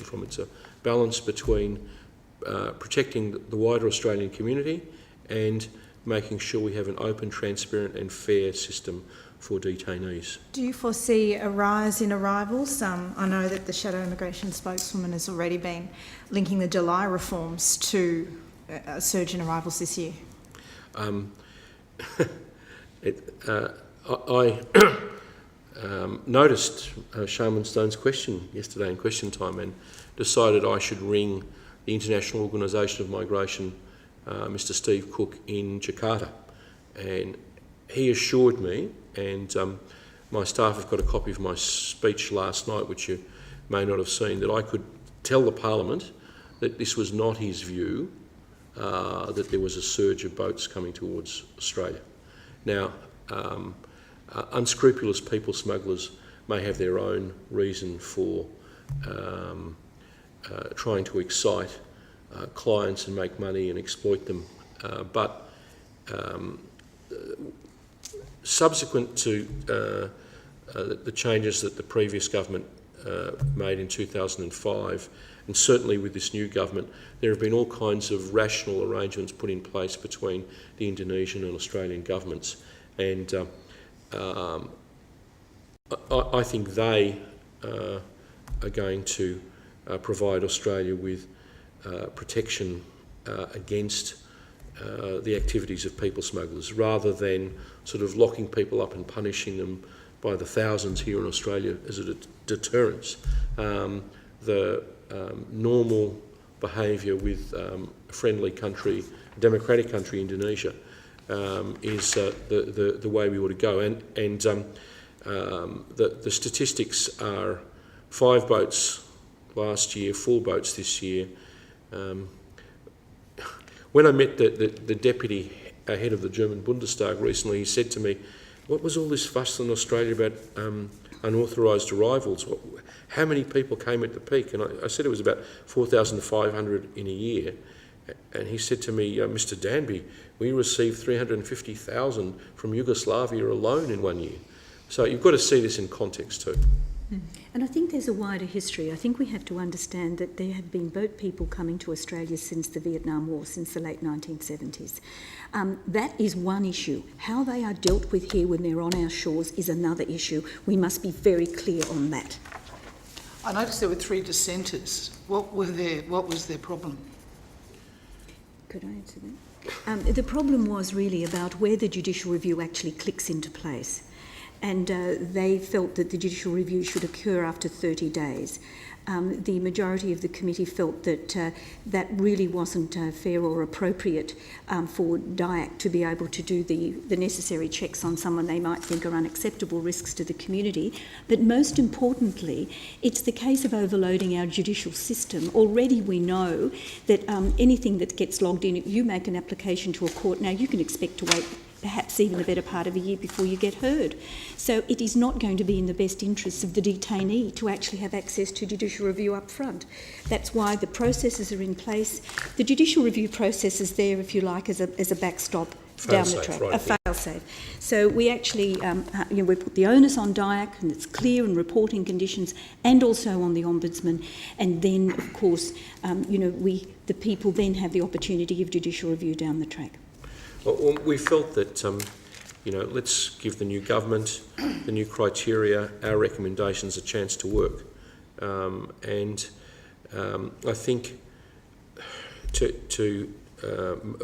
from. It's a balance between protecting the wider Australian community and making sure we have an open, transparent and fair system for detainees. Do you foresee a rise in arrivals? I know that the Shadow Immigration spokeswoman has already been linking the July reforms to a surge in arrivals this year. I noticed Sharman Stone's question yesterday in question time and decided I should ring the International Organisation of Migration, Mr Steve Cook in Jakarta, and he assured me, and my staff have got a copy of my speech last night, which you may not have seen, that I could tell the Parliament that this was not his view, that there was a surge of boats coming towards Australia. Now, unscrupulous people smugglers may have their own reason for trying to excite clients and make money and exploit them, but subsequent to the changes that the previous government made in 2005, and certainly with this new government, there have been all kinds of rational arrangements put in place between the Indonesian and Australian governments, and I think they are going to provide Australia with protection against the activities of people smugglers, rather than sort of locking people up and punishing them by the thousands here in Australia as a deterrence. The normal behaviour with a friendly country, democratic country, Indonesia, is the way we ought to go. And the statistics are 5 boats last year, 4 boats this year. When I met the deputy head of the German Bundestag recently, he said to me, "What was all this fuss in Australia about unauthorised arrivals? How many people came at the peak?" And I said it was about 4,500 in a year. And he said to me, "Mr Danby, we received 350,000 from Yugoslavia alone in 1 year." So you've got to see this in context too. And I think there's a wider history. I think we have to understand that there have been boat people coming to Australia since the Vietnam War, since the late 1970s. That is one issue. How they are dealt with here when they're on our shores is another issue. We must be very clear on that. I noticed there were 3 dissenters. What was their problem? Could I answer that? The problem was really about where the judicial review actually clicks into place. And they felt that the judicial review should occur after 30 days. The majority of the committee felt that that really wasn't fair or appropriate for DIAC to be able to do the necessary checks on someone they might think are unacceptable risks to the community. But most importantly, it's the case of overloading our judicial system. Already we know that anything that gets logged in, you make an application to a court, now you can expect to wait perhaps even the better part of a year before you get heard. So it is not going to be in the best interests of the detainee to actually have access to judicial review up front. That's why the processes are in place. The judicial review process is there, if you like, as a backstop down the track, right, a fail-safe. So we actually, we put the onus on DIAC, and it's clear in reporting conditions, and also on the Ombudsman. And then, of course, the people then have the opportunity of judicial review down the track. Well, we felt that, let's give the new government, the new criteria, our recommendations a chance to work. I think,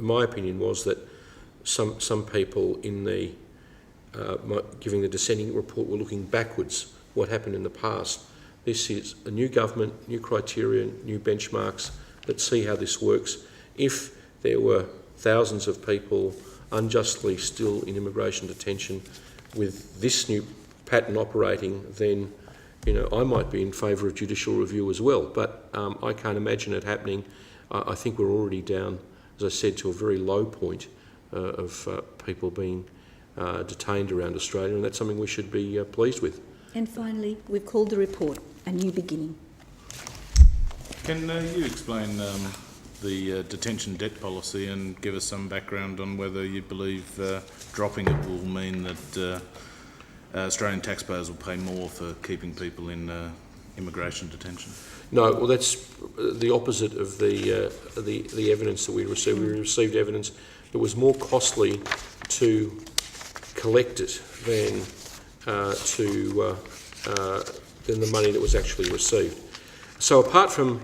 my opinion was that some people in the giving the dissenting report were looking backwards, what happened in the past. This is a new government, new criteria, new benchmarks. Let's see how this works. If there were thousands of people unjustly still in immigration detention with this new pattern operating, then I might be in favour of judicial review as well. But I can't imagine it happening. I think we're already down, as I said, to a very low point of people being detained around Australia, and that's something we should be pleased with. And finally, we've called the report A New Beginning. Can you explain the detention debt policy and give us some background on whether you believe dropping it will mean that Australian taxpayers will pay more for keeping people in immigration detention? No, well, that's the opposite of the evidence that we received. We received evidence that was more costly to collect it than the money that was actually received. So apart from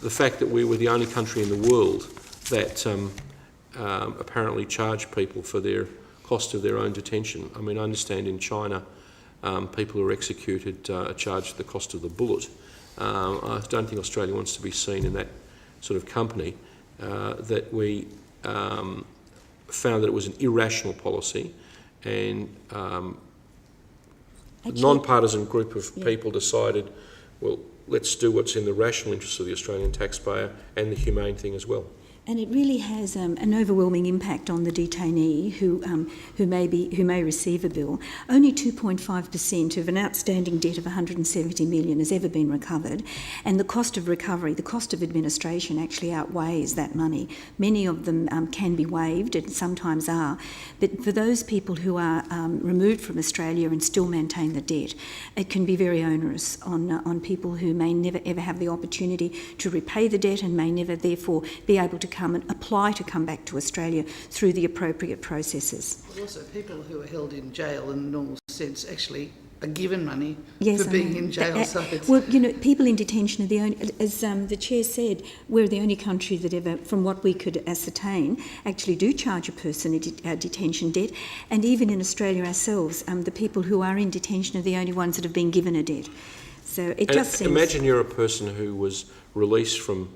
the fact that we were the only country in the world that apparently charged people for their cost of their own detention. I mean, I understand in China people who are executed are charged the cost of the bullet. I don't think Australia wants to be seen in that sort of company. That we found that it was an irrational policy, and a non-partisan group of people decided, well, let's do what's in the rational interest of the Australian taxpayer and the humane thing as well. And it really has an overwhelming impact on the detainee who may receive a bill. Only 2.5% of an outstanding debt of $170 million has ever been recovered, and the cost of recovery, the cost of administration, actually outweighs that money. Many of them can be waived, and sometimes are, but for those people who are removed from Australia and still maintain the debt, it can be very onerous on people who may never ever have the opportunity to repay the debt and may never therefore be able to come and apply to come back to Australia through the appropriate processes. But also people who are held in jail in the normal sense actually are given money Yes, for being in jail. So it's, well, you know, people in detention are the only, as the Chair said, we're the only country that ever, from what we could ascertain, actually do charge a person a detention debt. And even in Australia ourselves, the people who are in detention are the only ones that have been given a debt. So it just seems... Imagine you're a person who was released from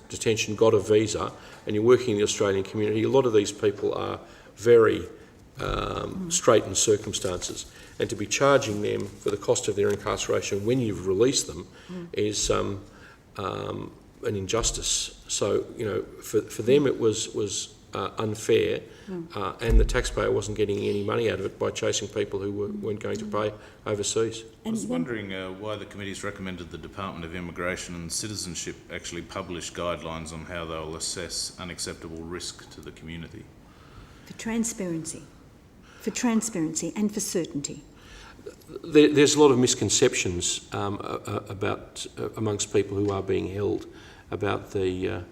detention, got a visa, and you're working in the Australian community. A lot of these people are very straitened circumstances, and to be charging them for the cost of their incarceration when you've released them is an injustice. So, you know, for them it was unfair, and the taxpayer wasn't getting any money out of it by chasing people who weren't going to pay overseas. I was wondering why the committee's recommended the Department of Immigration and Citizenship actually publish guidelines on how they'll assess unacceptable risk to the community. For transparency and for certainty. There's a lot of misconceptions about amongst people who are being held about the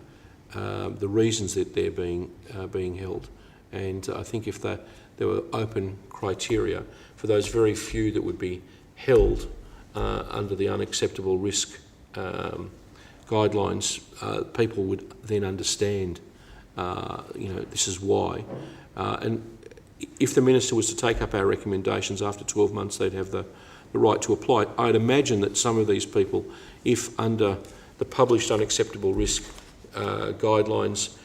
reasons that they're being held, and I think if there were open criteria for those very few that would be held under the unacceptable risk guidelines, people would then understand, this is why. And if the Minister was to take up our recommendations after 12 months, they'd have the right to apply. I'd imagine that some of these people, if under the published unacceptable risk guidelines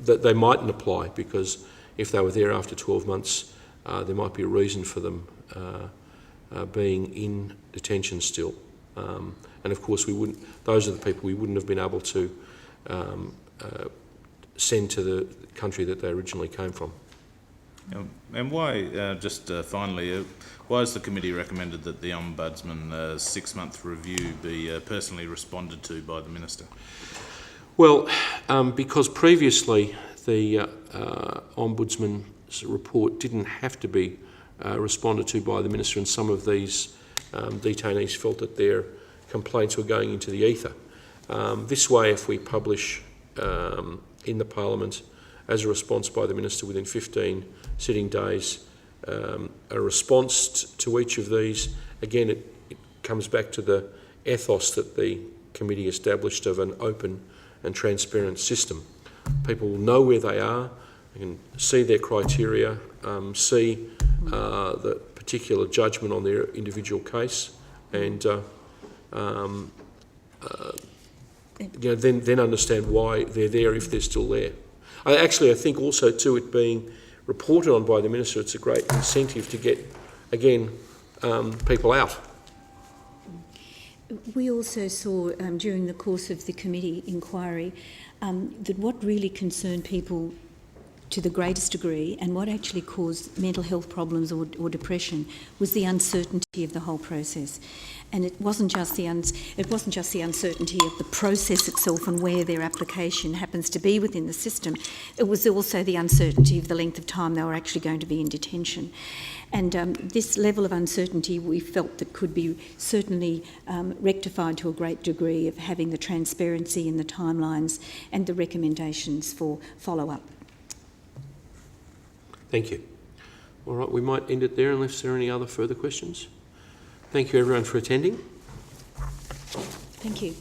that they mightn't apply, because if they were there after 12 months, there might be a reason for them being in detention still. And of course, those are the people we wouldn't have been able to send to the country that they originally came from. And why, finally, why has the committee recommended that the Ombudsman's 6-month review be personally responded to by the Minister? Well, because previously the Ombudsman's report didn't have to be responded to by the Minister, and some of these detainees felt that their complaints were going into the ether. This way, if we publish in the Parliament as a response by the Minister within 15 sitting days, a response to each of these, again it comes back to the ethos that the committee established of an open and transparent system. People will know where they are, they can see their criteria, see the particular judgment on their individual case, and then understand why they're there if they're still there. I think also too, it being reported on by the Minister, it's a great incentive to get, again, people out. We also saw during the course of the committee inquiry that what really concerned people to the greatest degree and what actually caused mental health problems or depression was the uncertainty of the whole process. And it wasn't just the uncertainty of the process itself and where their application happens to be within the system. It was also the uncertainty of the length of time they were actually going to be in detention. And this level of uncertainty we felt that could be certainly rectified to a great degree of having the transparency in the timelines and the recommendations for follow-up. Thank you. All right, we might end it there unless there are any other further questions. Thank you everyone for attending. Thank you.